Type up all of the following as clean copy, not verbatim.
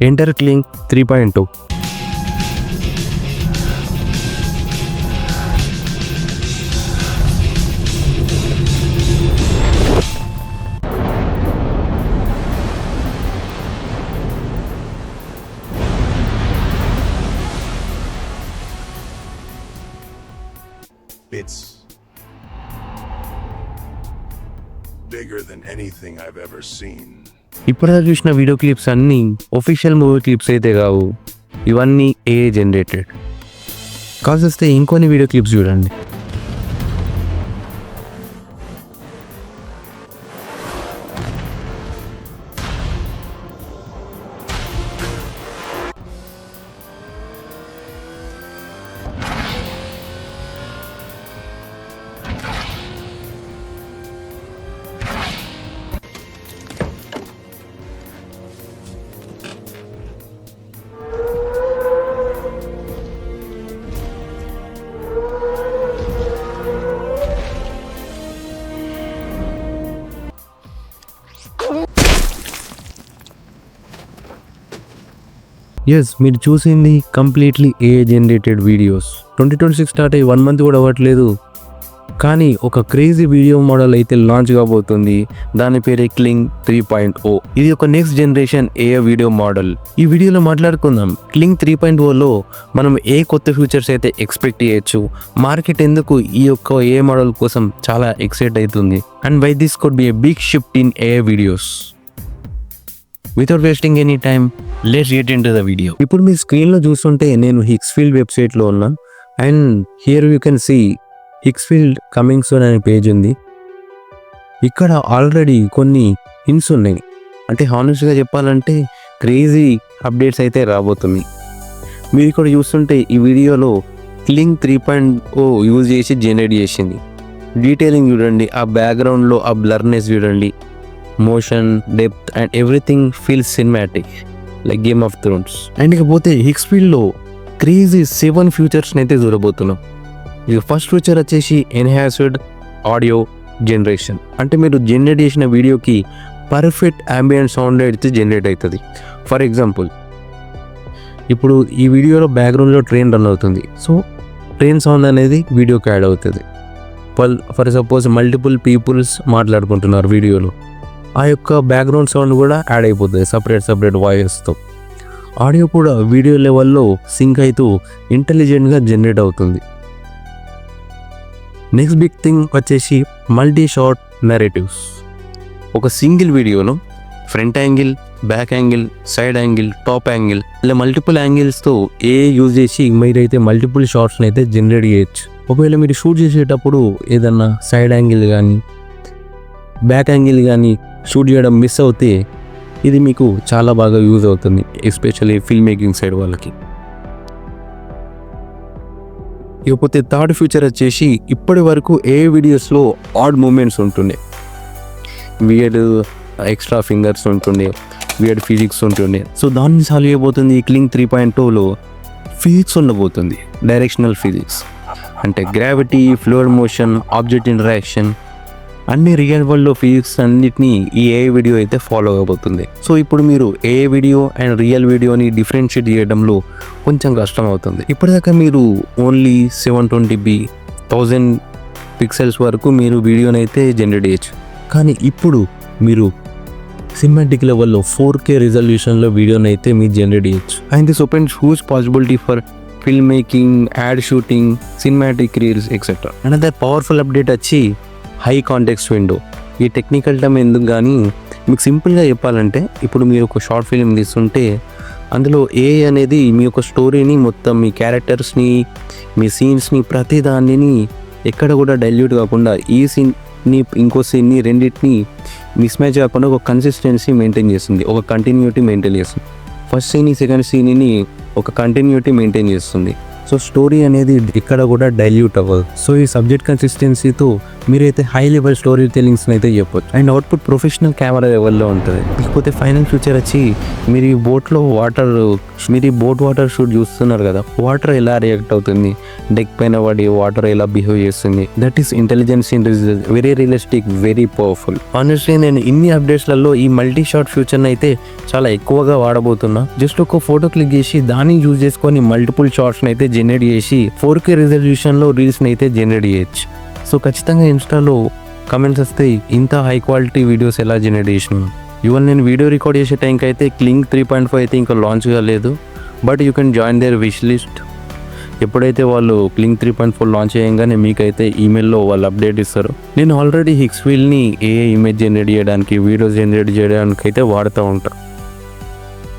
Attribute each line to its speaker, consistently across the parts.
Speaker 1: Enter క్లింగ్ 3.2.
Speaker 2: It's bigger than anything I've ever seen.
Speaker 1: ఇప్పటిదాకా చూసిన video clips అన్నీ official movie clips అయితే కావు, ఇవన్నీ ఏఐ జనరేటెడ్. కాల్సి ఇంకొన్ని వీడియో క్లిప్స్ చూడండి. ఎస్, మీరు చూసింది completely AI generated videos. 2026 start అయ్యి 1 మంత్ కూడా అవ్వట్లేదు, కానీ ఒక క్రేజీ వీడియో మోడల్ అయితే లాంచ్ కాబోతుంది. దాని పేరే క్లింగ్ 3.0. ఇది ఒక next generation AI video model. ఈ వీడియోలో మాట్లాడుకుందాం క్లింగ్ 3.0లో మనం ఏ కొత్త ఫీచర్స్ అయితే ఎక్స్పెక్ట్ చేయొచ్చు, మార్కెట్ ఎందుకు ఈ యొక్క ఏఐ మోడల్ కోసం చాలా ఎక్సైట్ అవుతుంది, and why this could be a big shift in AI videos. Without wasting any time, let's get into the video. ఇప్పుడు మీ స్క్రీన్లో చూస్తుంటే నేను హిక్స్ఫీల్డ్ వెబ్సైట్లో ఉన్నా, and here you can see Higgsfield coming soon అనే పేజ్ ఉంది. ఇక్కడ ఆల్రెడీ కొన్ని హింట్స్ ఉన్నాయి. అంటే హానెస్ట్గా చెప్పాలంటే క్రేజీ అప్డేట్స్ అయితే రాబోతున్నాయి. మీరు ఇక్కడ చూస్తుంటే ఈ వీడియోలో క్లింగ్ 3.0 యూజ్ చేసి జనరేట్ చేసింది. డీటెయిలింగ్ చూడండి, ఆ బ్యాక్గ్రౌండ్లో ఆ బ్లర్నెస్ చూడండి, motion, depth and everything feels cinematic like game of Thrones. And ఇకపోతే హిక్స్ఫీల్డ్లో క్రేజీ 7 ఫీచర్స్ని అయితే చూడబోతున్నాం. ఇక ఫస్ట్ ఫీచర్ వచ్చేసి ఎన్హాన్స్డ్ ఆడియో జనరేషన్. అంటే మీరు జనరేట్ చేసిన వీడియోకి పర్ఫెక్ట్ అంబియంట్ సౌండ్ అయితే జనరేట్ అవుతుంది. ఫర్ ఎగ్జాంపుల్, ఇప్పుడు ఈ వీడియోలో బ్యాక్గ్రౌండ్లో ట్రైన్ రన్ అవుతుంది, సో ట్రైన్ సౌండ్ అనేది వీడియోకి యాడ్ అవుతుంది. ఫర్ సపోజ్ మల్టిపుల్ పీపుల్స్ మాట్లాడుకుంటున్నారు వీడియోలో, ఆ యొక్క బ్యాక్గ్రౌండ్ సౌండ్ కూడా యాడ్ అయిపోతుంది సపరేట్ వాయిస్తో. ఆడియో కూడా వీడియో లెవెల్లో సింక్ అవుతూ ఇంటెలిజెంట్గా జనరేట్ అవుతుంది. నెక్స్ట్ బిగ్ థింగ్ వచ్చేసి మల్టీ షాట్ నెరేటివ్స్. ఒక సింగిల్ వీడియోలో front angle, back angle, side angle, top angle ఇలా మల్టిపుల్ యాంగిల్స్తో యూజ్ చేసి మీరైతే మల్టిపుల్ షాట్స్ని అయితే జనరేట్ చేయొచ్చు. ఒకవేళ మీరు షూట్ చేసేటప్పుడు ఏదన్నా సైడ్ యాంగిల్ కానీ బ్యాక్ యాంగిల్ కానీ షూట్ చేయడం మిస్ అవుతే ఇది మీకు చాలా బాగా యూజ్ అవుతుంది, ఎస్పెషల్లీ ఫిల్మ్ మేకింగ్ సైడ్ వాళ్ళకి. ఇకపోతే థర్డ్ ఫీచర్ వచ్చేసి ఇప్పటి వరకు ఏ వీడియోస్లో ఆడ్ మూమెంట్స్ ఉంటుండే, వియర్డ్ ఎక్స్ట్రా ఫింగర్స్ ఉంటుండే, వియర్డ్ ఫిజిక్స్ ఉంటుండే. సో దాన్ని సాల్వ్ చేయబోతుంది ఈ క్లింగ్ 3.0లో. ఫిజిక్స్ ఉండబోతుంది, డైరెక్షనల్ ఫిజిక్స్ అంటే gravity, fluid motion, object interaction, అన్ని రియల్ వరల్డ్లో ఫిజిక్స్ అన్నిటినీ ఈ ఏఐ వీడియో అయితే ఫాలో అవబోతుంది. సో ఇప్పుడు మీరు ఏఐ వీడియో అండ్ రియల్ వీడియోని డిఫరెన్షియేట్ చేయడంలో కొంచెం కష్టం అవుతుంది. ఇప్పటిదాకా మీరు ఓన్లీ 720p 1000 పిక్సెల్స్ వరకు మీరు వీడియోని అయితే జనరేట్ చేయొచ్చు, కానీ ఇప్పుడు మీరు సినిమాటిక్ లెవెల్లో 4K రిజల్యూషన్లో వీడియోని అయితే మీరు జనరేట్ చేయొచ్చు. And this opens huge possibility for film making, ad shooting, cinematic reels etcetera. Another powerful update వచ్చి హై కాంటెక్స్ట్ విండో. ఈ టెక్నికల్ టర్మ్ ఎందుకు కానీ మీకు సింపుల్గా చెప్పాలంటే, ఇప్పుడు మీరు ఒక షార్ట్ ఫిల్మ్ తీస్తుంటే అందులో ఏఐ అనేది మీ యొక్క స్టోరీని మొత్తం, మీ క్యారెక్టర్స్ని, మీ సీన్స్ని, ప్రతి దానిని ఎక్కడ కూడా డైల్యూట్ కాకుండా ఈ సీన్ని ఇంకో సీన్ని రెండింటిని మిస్ మ్యాచ్ కాకుండా ఒక కన్సిస్టెన్సీ మెయింటైన్ చేస్తుంది, ఒక కంటిన్యూటీ మెయింటైన్ చేస్తుంది. ఫస్ట్ సీన్, సెకండ్ సీన్ని ఒక కంటిన్యూటీ మెయింటైన్ చేస్తుంది. సో స్టోరీ అనేది ఇక్కడ కూడా డైల్యూట్ అవ్వదు. సో ఈ సబ్జెక్ట్ కన్సిస్టెన్సీతో మీరైతే హై లెవెల్ స్టోరీ టెల్లింగ్స్ అయితే చెప్పొచ్చు. అండ్ అవుట్పుట్ ప్రొఫెషనల్ కెమెరా లెవెల్లో ఉంటుంది. ఇకపోతే ఫైనల్ ఫ్యూచర్ వచ్చి మీరు ఈ బోట్ వాటర్ షూట్ చూస్తున్నారు కదా, వాటర్ ఎలా రియాక్ట్ అవుతుంది, డెక్ పైన పడి వాటర్ ఎలా బిహేవ్ చేస్తుంది, that is intelligence in very realistic, very powerful. Honestly నేను ఇన్ని అప్డేట్స్లలో ఈ మల్టీ షాట్ ఫ్యూచర్ని అయితే చాలా ఎక్కువగా వాడబోతున్నా. జస్ట్ ఒక ఫోటో క్లిక్ చేసి దాన్ని యూజ్ చేసుకొని మల్టిపుల్ షాట్స్ని అయితే జనరేట్ చేసి 4K రిజల్యూషన్లో రీల్స్ని అయితే జనరేట్ చేయొచ్చు. సో ఖచ్చితంగా ఇన్స్టాలో కమెంట్స్ వస్తాయి, ఇంత హై క్వాలిటీ వీడియోస్ ఎలా జనరేట్ చేసినాను. ఇవాళ నేను వీడియో రికార్డ్ చేసే టైంకి అయితే క్లింగ్ 3.5 అయితే ఇంకా లాంచ్ కాలేదు. But you can join their wish list. ఎప్పుడైతే వాళ్ళు క్లింగ్ 3.4 లాంచ్ చేయగానే మీకైతే ఈమెయిల్లో వాళ్ళు అప్డేట్ ఇస్తారు. నేను ఆల్రెడీ హిక్స్ఫీల్డ్ని ఇమేజ్ జనరేట్ చేయడానికి, వీడియోస్ జనరేట్ చేయడానికి అయితే వాడుతూ ఉంటాను.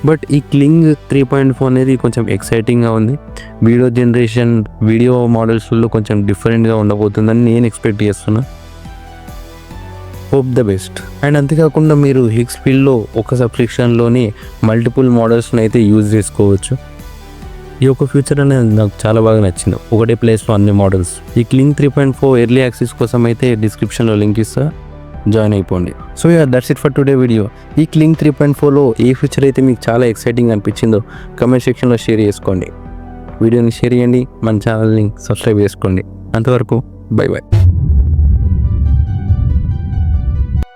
Speaker 1: బట్ ఈ క్లింగ్ 3.4 అనేది కొంచెం ఎక్సైటింగ్గా ఉంది. వీడియో జనరేషన్, వీడియో మోడల్స్లో కొంచెం డిఫరెంట్గా ఉండబోతుందని నేను ఎక్స్పెక్ట్ చేస్తున్నా. Hope the best. అండ్ అంతేకాకుండా మీరు హిక్స్ఫీల్డ్లో ఒక సబ్స్క్రిప్షన్లోనే మల్టిపుల్ మోడల్స్ని అయితే యూజ్ చేసుకోవచ్చు. ఈ యొక్క ఫ్యూచర్ అనేది నాకు చాలా బాగా నచ్చింది, ఒకటే ప్లేస్లో అన్ని మోడల్స్. ఈ క్లింగ్ 3.4 ఎర్లీ యాక్సెస్ కోసం అయితే డిస్క్రిప్షన్లో లింక్ ఇస్తా, జాయిన్ అయిపోండి. So that's it for today video. ఈ క్లింగ్ 3.4లో ఏ ఫీచర్ అయితే మీకు చాలా ఎక్సైటింగ్ అనిపించిందో కమెంట్ సెక్షన్లో షేర్ చేసుకోండి. వీడియోని షేర్ చేయండి, మన ఛానల్ని సబ్స్క్రైబ్ చేసుకోండి. అంతవరకు బై బై.